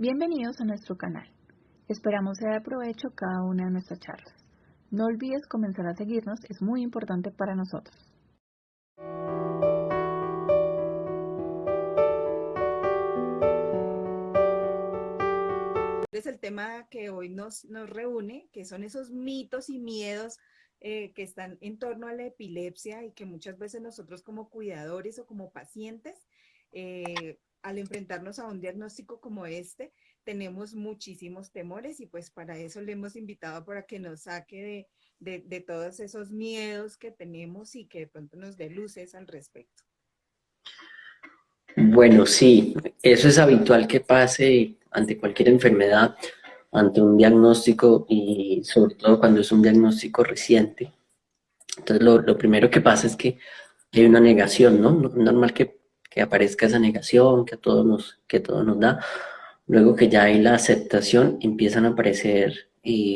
Bienvenidos a nuestro canal. Esperamos sea de provecho cada una de nuestras charlas. No olvides comenzar a seguirnos, es muy importante para nosotros. Es el tema que hoy nos reúne, que son esos mitos y miedos que están en torno a la epilepsia y que muchas veces nosotros como cuidadores o como pacientes, al enfrentarnos a un diagnóstico como este, tenemos muchísimos temores y pues para eso le hemos invitado para que nos saque de todos esos miedos que tenemos y que de pronto nos dé luces al respecto. Bueno, sí, eso es habitual que pase ante cualquier enfermedad, ante un diagnóstico y sobre todo cuando es un diagnóstico reciente. Entonces, lo primero que pasa es que hay una negación, ¿no? Es normal que aparezca esa negación, que todo nos da. Luego que ya hay la aceptación, empiezan a aparecer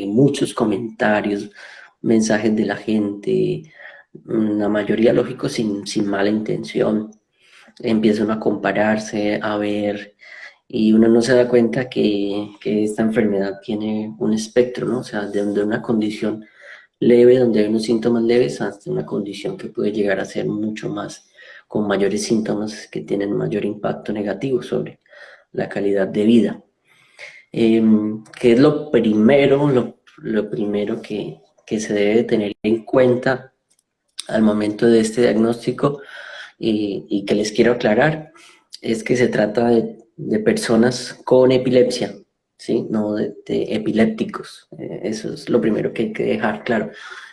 muchos comentarios, mensajes de la gente, la mayoría, lógico, sin mala intención. Empieza uno a compararse, a ver, y uno no se da cuenta que esta enfermedad tiene un espectro, ¿no? O sea, de una condición leve, donde hay unos síntomas leves, hasta una condición que puede llegar a ser mucho más, con mayores síntomas que tienen mayor impacto negativo sobre la calidad de vida. ¿Qué es lo primero, lo primero que se debe tener en cuenta al momento de este diagnóstico y que les quiero aclarar? Es que se trata de personas con epilepsia, ¿sí? No de epilépticos. Eso es lo primero que hay que dejar claro.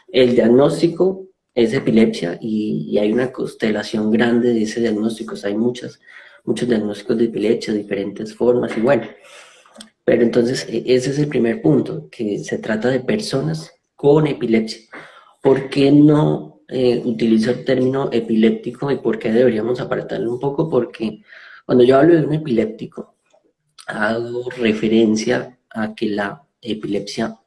El diagnóstico es epilepsia y hay una constelación grande de ese diagnóstico. O sea, hay muchos diagnósticos de epilepsia, diferentes formas y bueno. Pero entonces ese es el primer punto, que se trata de personas con epilepsia. ¿Por qué no utilizo el término epiléptico y por qué deberíamos apartarlo un poco? Porque cuando yo hablo de un epiléptico, hago referencia a que la epilepsia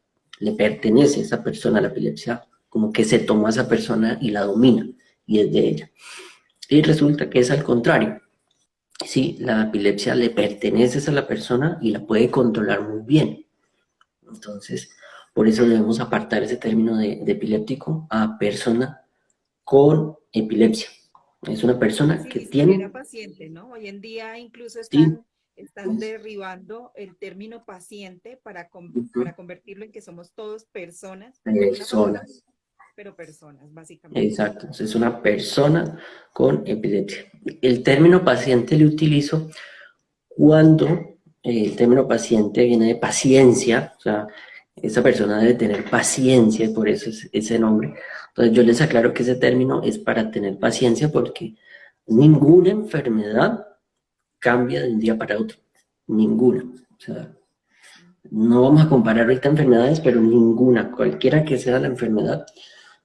le pertenece a esa persona, la epilepsia como que se toma a esa persona y la domina y es de ella. Y resulta que es al contrario. Sí, la epilepsia le pertenece a la persona y la puede controlar muy bien. Entonces, por eso debemos apartar ese término de epiléptico a persona con epilepsia. Es una persona Sí, que ni siquiera tiene, paciente, ¿no? Hoy en día incluso sí, están derribando el término paciente para convertirlo en que somos todos personas, no una persona, personas. pero personas, básicamente. Exacto, es una persona con epilepsia. El término paciente lo utilizo cuando el término paciente viene de paciencia, o sea, esa persona debe tener paciencia, por eso es ese nombre. Entonces yo les aclaro que ese término es para tener paciencia porque ninguna enfermedad cambia de un día para otro, ninguna. O sea, no vamos a comparar ahorita enfermedades, pero ninguna, cualquiera que sea la enfermedad,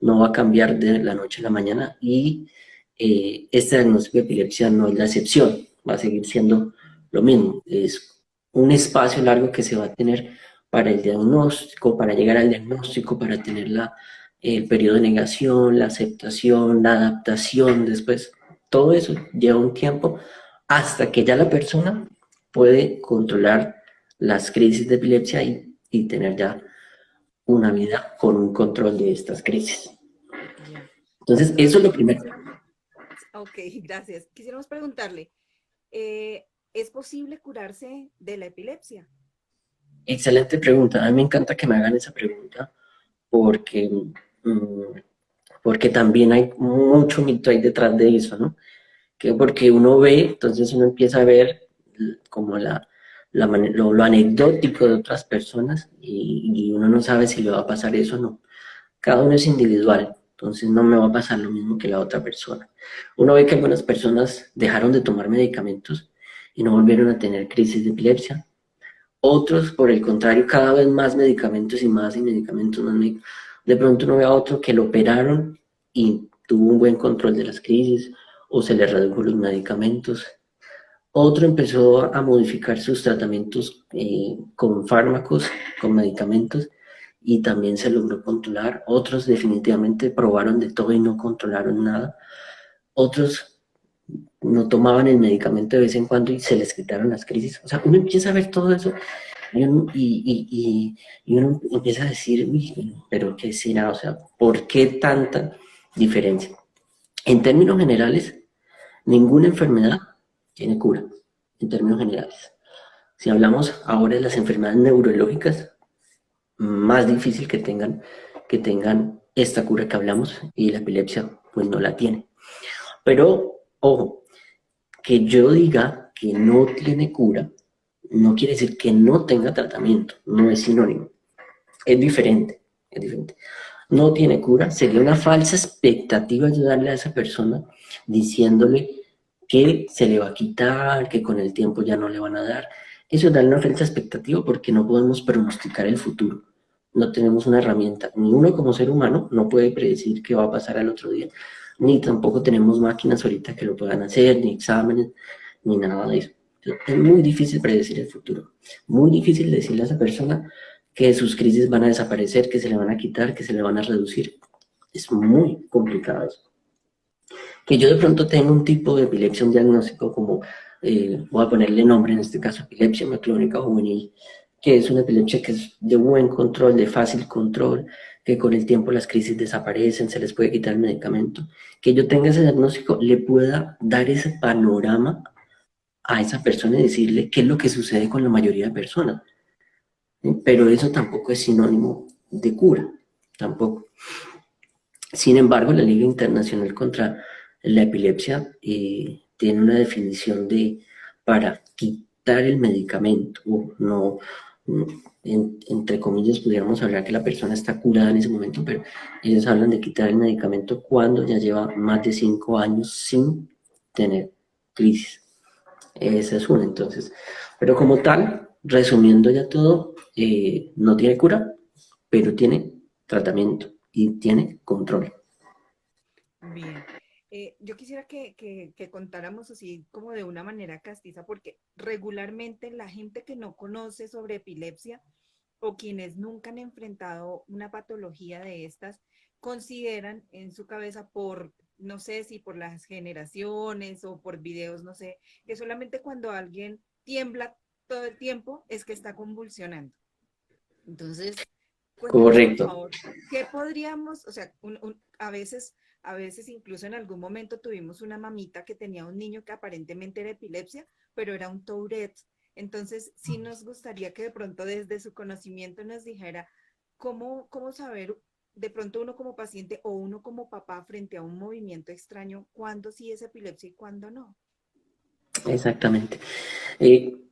no va a cambiar de la noche a la mañana y este diagnóstico de epilepsia no es la excepción, va a seguir siendo lo mismo. Es un espacio largo que se va a tener para el diagnóstico, para llegar al diagnóstico, para tener el periodo de negación, la aceptación, la adaptación después. Todo eso lleva un tiempo hasta que ya la persona puede controlar las crisis de epilepsia y tener ya una vida con un control de estas crisis. Ya. Entonces, Doctor, eso es lo primero. ok, gracias. Quisiéramos preguntarle, eh, ¿es posible curarse de la epilepsia? Excelente pregunta. A mí me encanta que me hagan esa pregunta porque, porque también hay mucho mito ahí detrás de eso, ¿no? Que porque uno ve, entonces uno empieza a ver como lo anecdótico de otras personas y uno no sabe si le va a pasar eso o no. Cada uno es individual, entonces no me va a pasar lo mismo que la otra persona. Uno ve que algunas personas dejaron de tomar medicamentos y no volvieron a tener crisis de epilepsia. Otros, por el contrario, cada vez más medicamentos y medicamentos, más medicamentos. De pronto uno ve a otro que lo operaron y tuvo un buen control de las crisis o se le redujo los medicamentos. Otro empezó a modificar sus tratamientos con fármacos, con medicamentos, y también se logró controlar. Otros definitivamente probaron de todo y no controlaron nada. Otros no tomaban el medicamento de vez en cuando y se les quitaron las crisis. O sea, uno empieza a ver todo eso y uno empieza a decir, uy, pero ¿qué será? O sea, ¿por qué tanta diferencia? En términos generales, ninguna enfermedad tiene cura, en términos generales. Si hablamos ahora de las enfermedades neurológicas, más difícil que tengan esta cura que hablamos, y la epilepsia pues no la tiene. Pero, ojo, que yo diga que no tiene cura, no quiere decir que no tenga tratamiento, no es sinónimo. Es diferente, es diferente. No tiene cura, sería una falsa expectativa ayudarle a esa persona diciéndole que se le va a quitar, que con el tiempo ya no le van a dar. Eso es darle una falsa expectativa porque no podemos pronosticar el futuro. No tenemos una herramienta. Ni uno como ser humano no puede predecir qué va a pasar al otro día. Ni tampoco tenemos máquinas ahorita que lo puedan hacer, ni exámenes, ni nada de eso. Es muy difícil predecir el futuro. Muy difícil decirle a esa persona que sus crisis van a desaparecer, que se le van a quitar, que se le van a reducir. Es muy complicado eso. Que yo de pronto tengo un tipo de epilepsia, un diagnóstico como, voy a ponerle nombre, en este caso epilepsia mioclónica juvenil, que es una epilepsia que es de buen control, de fácil control, que con el tiempo las crisis desaparecen, se les puede quitar el medicamento. Que yo tenga ese diagnóstico, le pueda dar ese panorama a esa persona y decirle qué es lo que sucede con la mayoría de personas. Pero eso tampoco es sinónimo de cura, tampoco. Sin embargo, la Liga Internacional contra la Epilepsia tiene una definición de para quitar el medicamento, no, entre comillas, pudiéramos hablar que la persona está curada en ese momento, pero ellos hablan de quitar el medicamento cuando ya lleva más de 5 años sin tener crisis. Esa es una, entonces. Pero como tal, resumiendo ya todo, no tiene cura, pero tiene tratamiento y tiene control. Bien. Yo quisiera que contáramos así como de una manera castiza, porque regularmente la gente que no conoce sobre epilepsia o quienes nunca han enfrentado una patología de estas, consideran en su cabeza por, no sé si por las generaciones o por videos, no sé, que solamente cuando alguien tiembla todo el tiempo es que está convulsionando. Entonces, cuéntanos por Correcto. favor, ¿qué podríamos, o sea, a veces incluso en algún momento tuvimos una mamita que tenía un niño que aparentemente era epilepsia, pero era un Tourette. Entonces, sí nos gustaría que de pronto desde su conocimiento nos dijera cómo saber de pronto uno como paciente o uno como papá frente a un movimiento extraño, cuándo sí es epilepsia y cuándo no. Exactamente.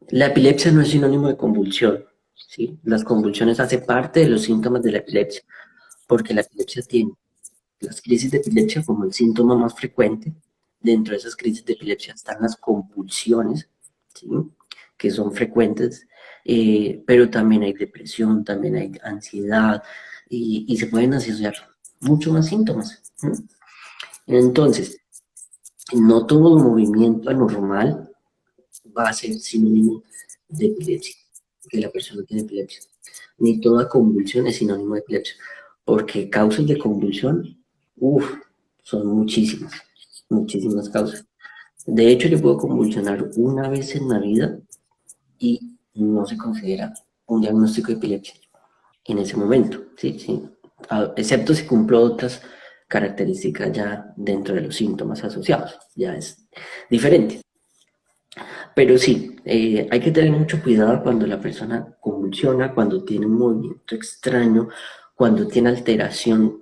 La epilepsia no es sinónimo de convulsión, ¿sí? Las convulsiones hacen parte de los síntomas de la epilepsia, porque la epilepsia tiene las crisis de epilepsia como el síntoma más frecuente. Dentro de esas crisis de epilepsia están las convulsiones, ¿sí? Que son frecuentes, pero también hay depresión, también hay ansiedad y se pueden asociar muchos más síntomas, ¿sí? Entonces, no todo movimiento anormal va a ser sinónimo de epilepsia, que la persona tiene epilepsia. Ni toda convulsión es sinónimo de epilepsia, porque causas de convulsión, son muchísimas, muchísimas causas. De hecho, yo puedo convulsionar una vez en la vida y no se considera un diagnóstico de epilepsia en ese momento, sí, sí. Excepto si cumplo otras características ya dentro de los síntomas asociados, ya es diferente. Pero sí, hay que tener mucho cuidado cuando la persona convulsiona, cuando tiene un movimiento extraño, cuando tiene alteración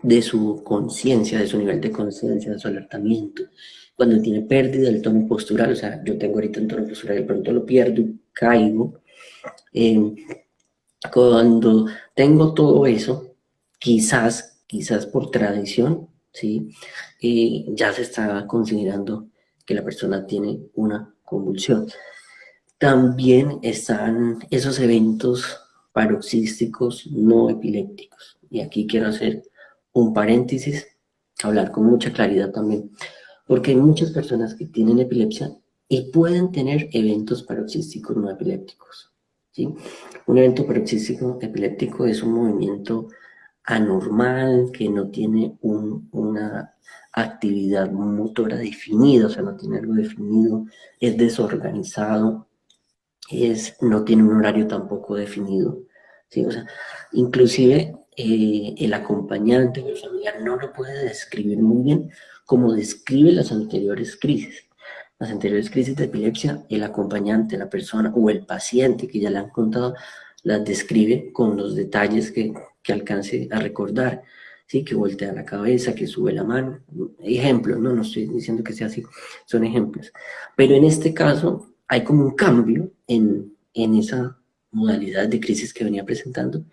de su conciencia, de su nivel de conciencia, de su alertamiento, cuando tiene pérdida del tono postural, o sea, yo tengo ahorita un tono postural y de pronto lo pierdo, caigo. Cuando tengo todo eso, quizás por tradición, ¿sí? Ya se está considerando que la persona tiene una convulsión. También están esos eventos paroxísticos no epilépticos. Y aquí quiero hacer un paréntesis, hablar con mucha claridad también, porque hay muchas personas que tienen epilepsia y pueden tener eventos paroxísticos no epilépticos, ¿sí? Un evento paroxístico epiléptico es un movimiento anormal, que no tiene una actividad motora definida, o sea, no tiene algo definido, es desorganizado, no tiene un horario tampoco definido, ¿sí? O sea, inclusive el acompañante o el familiar no lo puede describir muy bien como describe las anteriores crisis. Las anteriores crisis de epilepsia, el acompañante, la persona o el paciente que ya le han contado, las describe con los detalles que alcance a recordar, ¿sí? Que voltea la cabeza, que sube la mano. Ejemplos, no estoy diciendo que sea así, son ejemplos. Pero en este caso hay como un cambio en esa modalidad de crisis que venía presentando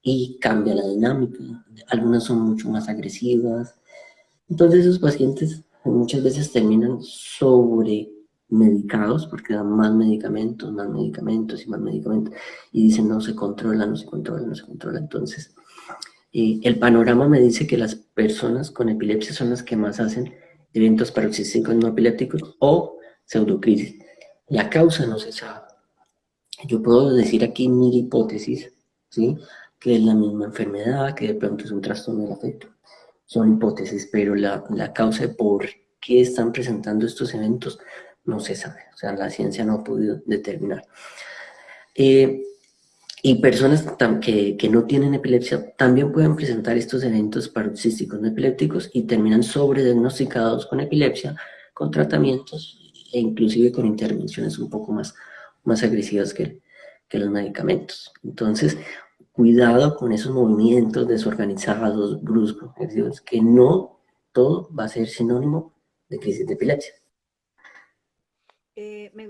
y cambia la dinámica. Algunas son mucho más agresivas. Entonces esos pacientes muchas veces terminan sobremedicados porque dan más medicamentos y más medicamentos y dicen no se controla, no se controla, no se controla. Entonces el panorama me dice que las personas con epilepsia son las que más hacen eventos paroxísticos no epilépticos o pseudocrisis. La causa no se sabe. Yo puedo decir aquí mi hipótesis, ¿sí? Que es la misma enfermedad, que de pronto es un trastorno del afecto. Son hipótesis, pero la causa de por qué están presentando estos eventos no se sabe. O sea, la ciencia no ha podido determinar. Y personas que no tienen epilepsia también pueden presentar estos eventos paroxísticos no epilépticos y terminan sobrediagnosticados con epilepsia, con tratamientos e inclusive con intervenciones un poco más agresivas que los medicamentos. Entonces, cuidado con esos movimientos desorganizados, bruscos, agresivos, que no todo va a ser sinónimo de crisis de epilepsia.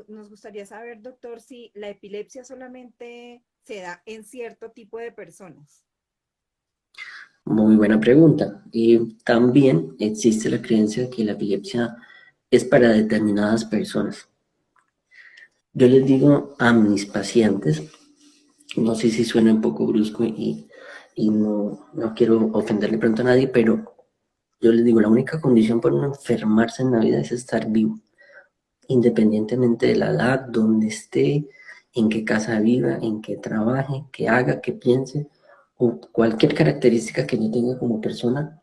Nos gustaría saber, doctor, si la epilepsia solamente se da en cierto tipo de personas. Muy buena pregunta. Y también existe la creencia de que la epilepsia es para determinadas personas. Yo les digo a mis pacientes, no sé si suena un poco brusco y no quiero ofenderle pronto a nadie, pero yo les digo, la única condición para no enfermarse en la vida es estar vivo, independientemente de la edad, donde esté, en qué casa viva, en qué trabaje, qué haga, qué piense, o cualquier característica que yo tenga como persona,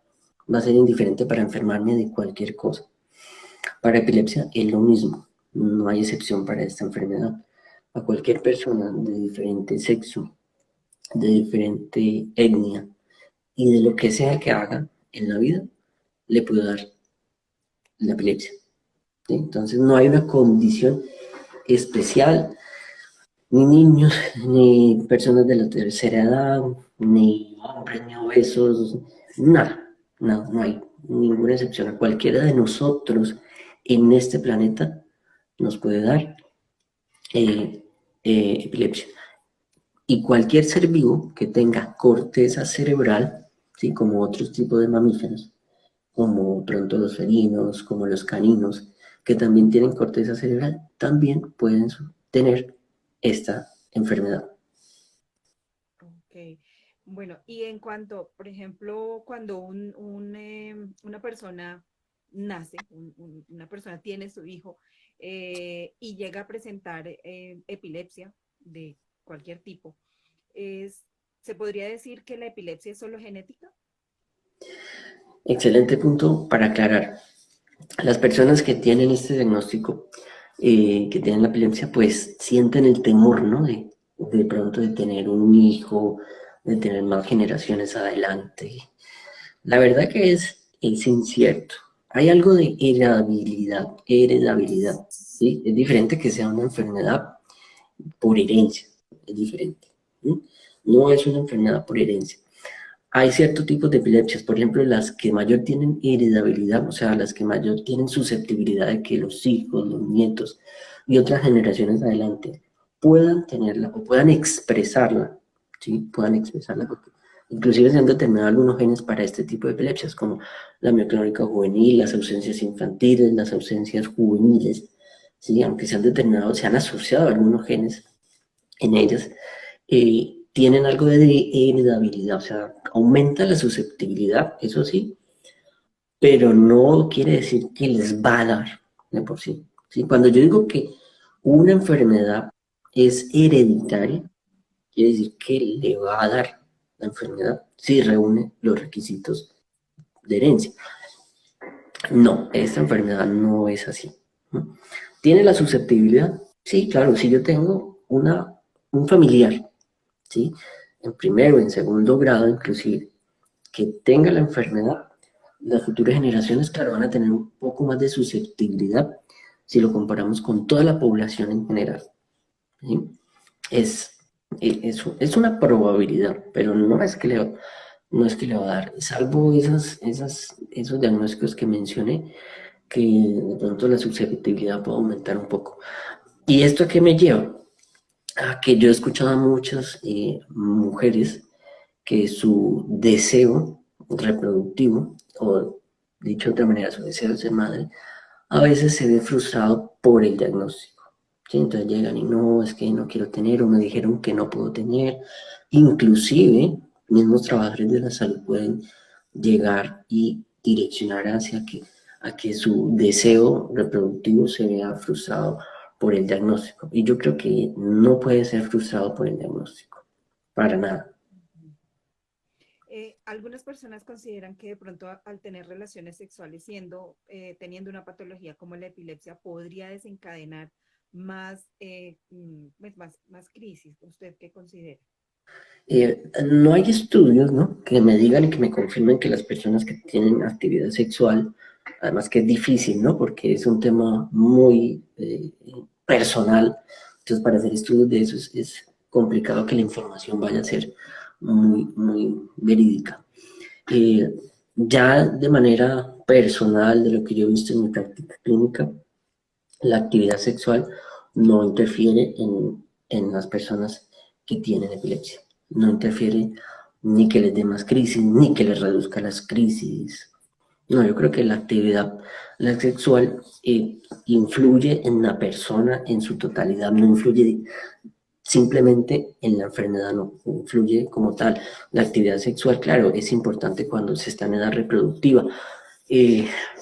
va a ser indiferente para enfermarme de cualquier cosa. Para epilepsia es lo mismo, no hay excepción para esta enfermedad. A cualquier persona de diferente sexo, de diferente etnia y de lo que sea que haga en la vida, le puede dar la epilepsia, ¿sí? Entonces no hay una condición especial, ni niños, ni personas de la tercera edad, ni hombres, ni obesos, nada, no hay ninguna excepción. A cualquiera de nosotros en este planeta nos puede dar epilepsia. Y cualquier ser vivo que tenga corteza cerebral, ¿sí? Como otros tipos de mamíferos, como pronto los felinos, como los caninos, que también tienen corteza cerebral, también pueden tener esta enfermedad. Ok. Bueno, y en cuanto, por ejemplo, cuando una persona nace, una persona tiene su hijo y llega a presentar epilepsia de cualquier tipo, es, ¿se podría decir que la epilepsia es solo genética? Excelente punto para aclarar. Las personas que tienen este diagnóstico, que tienen la epilepsia, pues sienten el temor, ¿no? De pronto de tener un hijo, de tener más generaciones adelante. La verdad que es incierto. Hay algo de heredabilidad, ¿sí? Es diferente que sea una enfermedad por herencia, es diferente, ¿sí? No es una enfermedad por herencia. Hay ciertos tipos de epilepsias, por ejemplo, las que mayor tienen heredabilidad, o sea, las que mayor tienen susceptibilidad de que los hijos, los nietos y otras generaciones adelante puedan tenerla o puedan expresarla, ¿sí? Puedan expresarla, porque inclusive se han determinado algunos genes para este tipo de epilepsias, como la mioclónica juvenil, las ausencias infantiles, las ausencias juveniles, ¿sí? Aunque se han determinado, se han asociado algunos genes en ellas, tienen algo de heredabilidad, o sea, aumenta la susceptibilidad, eso sí, pero no quiere decir que les va a dar de por sí, ¿sí? Cuando yo digo que una enfermedad es hereditaria, quiere decir que le va a dar, la enfermedad si reúne los requisitos de herencia. No, esta enfermedad no es así, ¿no? ¿Tiene la susceptibilidad? Sí, claro, si yo tengo un familiar, ¿sí? En primero, en segundo grado inclusive, que tenga la enfermedad, las futuras generaciones, claro, van a tener un poco más de susceptibilidad si lo comparamos con toda la población en general, ¿sí? Es una probabilidad, pero no es que le va a dar, salvo esos diagnósticos que mencioné, que de pronto la susceptibilidad puede aumentar un poco. ¿Y esto a qué me lleva? A que yo he escuchado a muchas mujeres que su deseo reproductivo, o dicho de otra manera, su deseo de ser madre, a veces se ve frustrado por el diagnóstico. ¿Sí? Entonces llegan y no, es que no quiero tener, o me dijeron que no puedo tener. Inclusive, mismos trabajadores de la salud pueden llegar y direccionar a que su deseo reproductivo se vea frustrado por el diagnóstico. Y yo creo que no puede ser frustrado por el diagnóstico, para nada. Algunas personas consideran que de pronto al tener relaciones sexuales teniendo una patología como la epilepsia podría desencadenar más crisis. ¿Usted qué considera? No hay estudios, ¿no?, que me digan y que me confirmen que las personas que tienen actividad sexual, además que es difícil, ¿no?, porque es un tema muy personal, entonces para hacer estudios de eso es complicado que la información vaya a ser muy verídica. Ya de manera personal, de lo que yo he visto en mi práctica clínica, la actividad sexual no interfiere en las personas que tienen epilepsia. No interfiere ni que les dé más crisis, ni que les reduzca las crisis. No, yo creo que la sexual influye en la persona en su totalidad, no influye simplemente en la enfermedad, no influye como tal. La actividad sexual, claro, es importante cuando se está en edad reproductiva,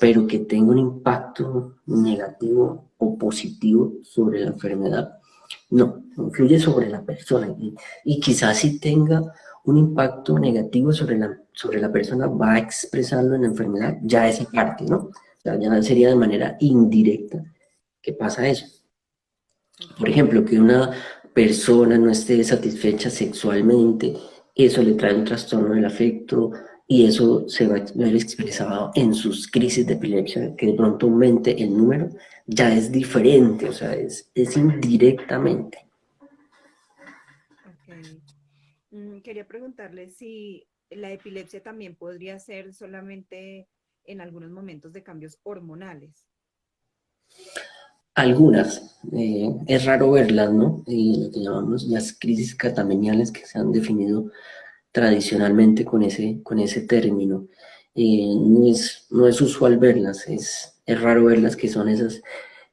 pero que tenga un impacto negativo o positivo sobre la enfermedad, no, influye sobre la persona y quizás si tenga un impacto negativo sobre la persona, va a expresarlo en la enfermedad, ya esa parte, ¿no? O sea, ya sería de manera indirecta que pasa eso. Por ejemplo, que una persona no esté satisfecha sexualmente, eso le trae un trastorno del afecto y eso se va a ver expresado en sus crisis de epilepsia, que de pronto aumente el número, ya es diferente, o sea, es indirectamente. Ok. Quería preguntarle si la epilepsia también podría ser solamente en algunos momentos de cambios hormonales. Algunas, es raro verlas, ¿no? Lo que llamamos las crisis catameniales que se han definido tradicionalmente con ese término. No es usual verlas, es raro verlas, que son esas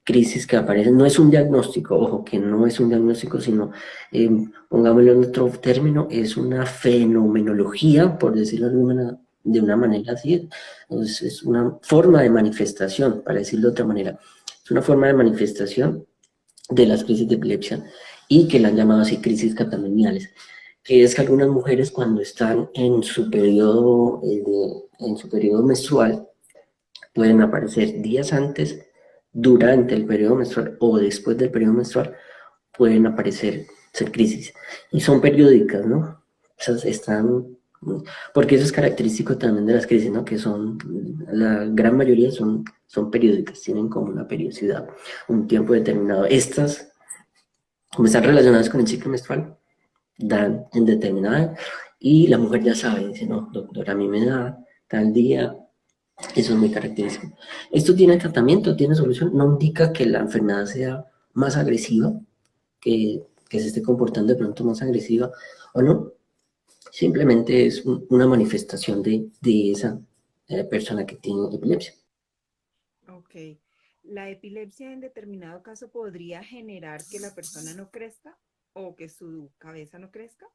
crisis que aparecen. No es un diagnóstico, ojo, que no es un diagnóstico, sino, pongámoslo en otro término, es una fenomenología, por decirlo de una manera así. Es una forma de manifestación, para decirlo de otra manera. Es una forma de manifestación de las crisis de epilepsia y que la han llamado así crisis catameniales, que es que algunas mujeres cuando están en su periodo menstrual pueden aparecer días antes, durante el periodo menstrual o después del periodo menstrual, pueden aparecer crisis y son periódicas, ¿no? Esas están, porque eso es característico también de las crisis, ¿no? Que la gran mayoría son periódicas, tienen como una periodicidad, un tiempo determinado. Estas, como están relacionadas con el ciclo menstrual, dan en determinada y la mujer ya sabe, dice, no, doctor, a mí me da tal día, eso es muy característico. ¿Esto tiene tratamiento, tiene solución? No indica que la enfermedad sea más agresiva, que se esté comportando de pronto más agresiva o no. Simplemente es una manifestación de esa persona que tiene epilepsia. Ok. ¿La epilepsia en determinado caso podría generar que la persona no crezca o que su cabeza no crezca?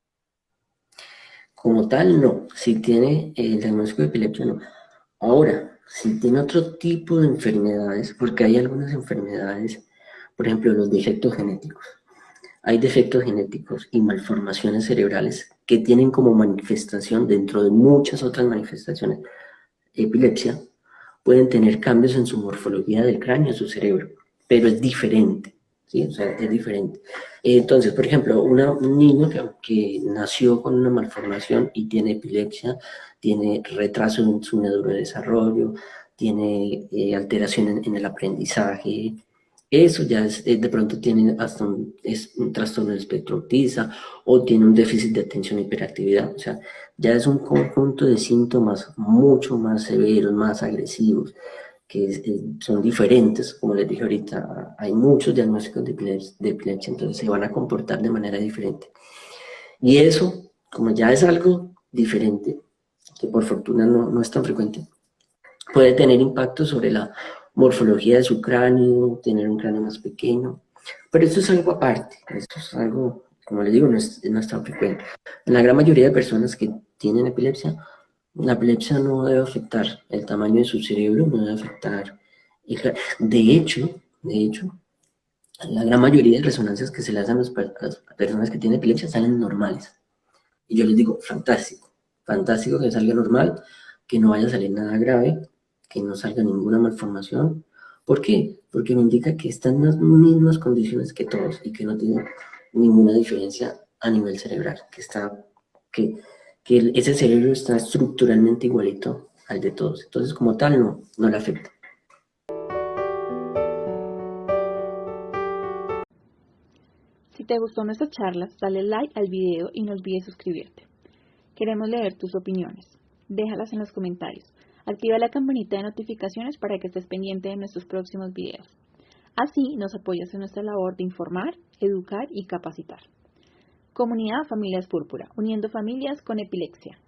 Como tal, no. Si tiene el diagnóstico de epilepsia, no. Ahora, si tiene otro tipo de enfermedades, porque hay algunas enfermedades, por ejemplo, los defectos genéticos. hay defectos genéticos y malformaciones cerebrales que tienen como manifestación, dentro de muchas otras manifestaciones, epilepsia, pueden tener cambios en su morfología del cráneo, en su cerebro, pero es diferente, ¿sí? O sea, es diferente. Entonces, por ejemplo, un niño que nació con una malformación y tiene epilepsia, tiene retraso en su neurodesarrollo, tiene alteración en el aprendizaje, eso ya es, de pronto tiene hasta un trastorno del espectro autista o tiene un déficit de atención y hiperactividad. O sea, ya es un conjunto de síntomas mucho más severos, más agresivos, que son diferentes. Como les dije ahorita, hay muchos diagnósticos de epilepsia, entonces se van a comportar de manera diferente. Y eso, como ya es algo diferente, que por fortuna no es tan frecuente, puede tener impacto sobre la morfología de su cráneo, tener un cráneo más pequeño, pero esto es algo aparte, esto es algo, como les digo, no es tan frecuente. En la gran mayoría de personas que tienen epilepsia, la epilepsia no debe afectar el tamaño de su cerebro, no debe afectar, de hecho, la gran mayoría de resonancias que se le hacen a las personas que tienen epilepsia salen normales. Y yo les digo, fantástico, fantástico que salga normal, que no vaya a salir nada grave, que no salga ninguna malformación. ¿Por qué? Porque me indica que están en las mismas condiciones que todos y que no tiene ninguna diferencia a nivel cerebral, que, que ese cerebro está estructuralmente igualito al de todos. Entonces, como tal, no le afecta. Si te gustó nuestra charla, dale like al video y no olvides suscribirte. Queremos leer tus opiniones. Déjalas en los comentarios. Activa la campanita de notificaciones para que estés pendiente de nuestros próximos videos. Así nos apoyas en nuestra labor de informar, educar y capacitar. Comunidad Familias Púrpura, uniendo familias con epilepsia.